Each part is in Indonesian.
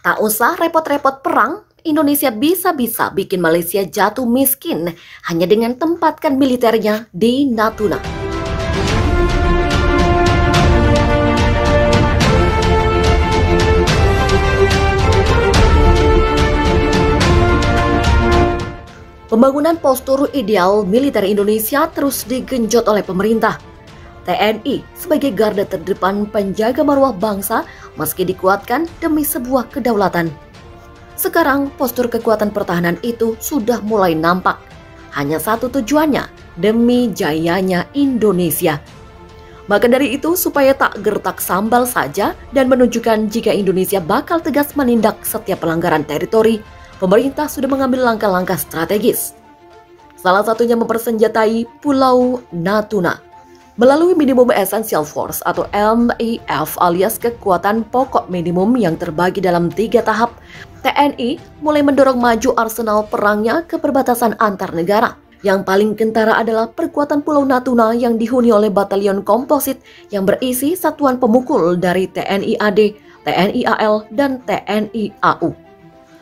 Tak usah repot-repot perang, Indonesia bisa-bisa bikin Malaysia jatuh miskin hanya dengan tempatkan militernya di Natuna. Pembangunan postur ideal militer Indonesia terus digenjot oleh pemerintah. TNI sebagai garda terdepan penjaga marwah bangsa meski dikuatkan demi sebuah kedaulatan. Sekarang postur kekuatan pertahanan itu sudah mulai nampak. Hanya satu tujuannya, demi jayanya Indonesia. Maka dari itu supaya tak gertak sambal saja dan menunjukkan jika Indonesia bakal tegas menindak setiap pelanggaran teritori, pemerintah sudah mengambil langkah-langkah strategis. Salah satunya mempersenjatai Pulau Natuna. Melalui Minimum Essential Force atau MIF alias kekuatan pokok minimum yang terbagi dalam 3 tahap, TNI mulai mendorong maju arsenal perangnya ke perbatasan antar negara. Yang paling kentara adalah perkuatan Pulau Natuna yang dihuni oleh batalion komposit yang berisi satuan pemukul dari TNI AD, TNI AL, dan TNI AU.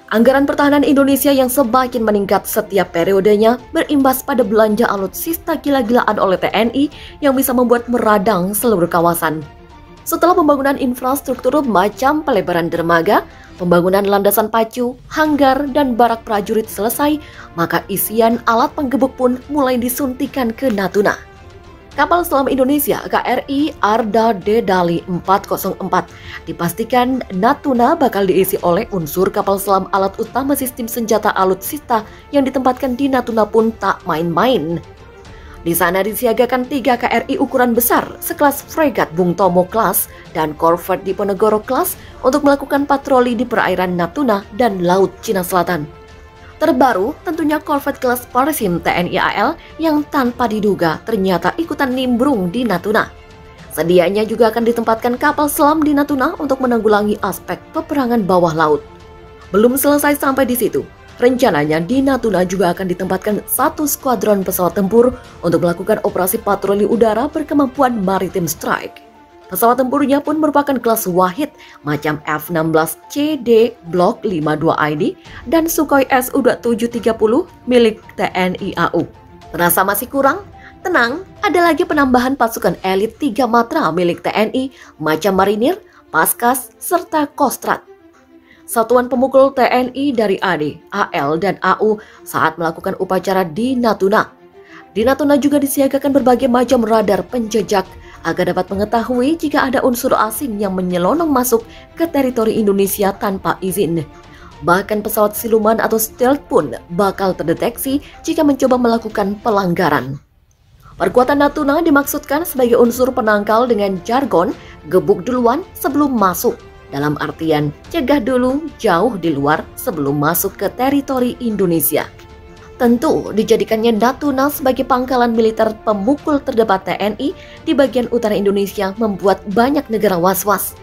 Anggaran pertahanan Indonesia yang semakin meningkat setiap periodenya berimbas pada belanja alutsista gila-gilaan oleh TNI yang bisa membuat meradang seluruh kawasan. Setelah pembangunan infrastruktur macam pelebaran dermaga, pembangunan landasan pacu, hanggar, dan barak prajurit selesai, maka isian alat penggebuk pun mulai disuntikan ke Natuna. Kapal selam Indonesia KRI Arda Dedali 404 dipastikan Natuna bakal diisi oleh unsur kapal selam alat utama sistem senjata alutsista yang ditempatkan di Natuna pun tak main-main. Di sana disiagakan 3 KRI ukuran besar sekelas fregat Bung Tomo Class dan korvet Diponegoro Class untuk melakukan patroli di perairan Natuna dan Laut Cina Selatan. Terbaru tentunya korvet kelas Parasim TNI AL yang tanpa diduga ternyata ikutan nimbrung di Natuna. Sedianya juga akan ditempatkan kapal selam di Natuna untuk menanggulangi aspek peperangan bawah laut. Belum selesai sampai di situ, rencananya di Natuna juga akan ditempatkan 1 skuadron pesawat tempur untuk melakukan operasi patroli udara berkemampuan maritime strike. Pesawat tempurnya pun merupakan kelas Wahid macam F-16CD Block 52ID dan Sukhoi Su-730 milik TNI AU. Terasa masih kurang? Tenang, ada lagi penambahan pasukan elit 3 Matra milik TNI macam Marinir, Paskas, serta Kostrat. Satuan pemukul TNI dari AD, AL, dan AU saat melakukan upacara di Natuna. Di Natuna juga disiagakan berbagai macam radar penjejak agar dapat mengetahui jika ada unsur asing yang menyelonong masuk ke teritori Indonesia tanpa izin. Bahkan pesawat siluman atau stealth pun bakal terdeteksi jika mencoba melakukan pelanggaran. Perkuatan Natuna dimaksudkan sebagai unsur penangkal dengan jargon gebuk duluan sebelum masuk. Dalam artian cegah dulu jauh di luar sebelum masuk ke teritori Indonesia. Tentu dijadikannya Natuna sebagai pangkalan militer pemukul terdepan TNI di bagian utara Indonesia membuat banyak negara was-was.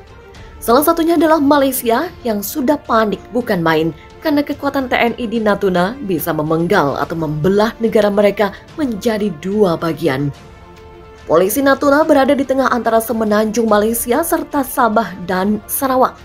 Salah satunya adalah Malaysia yang sudah panik bukan main karena kekuatan TNI di Natuna bisa memenggal atau membelah negara mereka menjadi 2 bagian. Posisi Natuna berada di tengah antara semenanjung Malaysia serta Sabah dan Sarawak.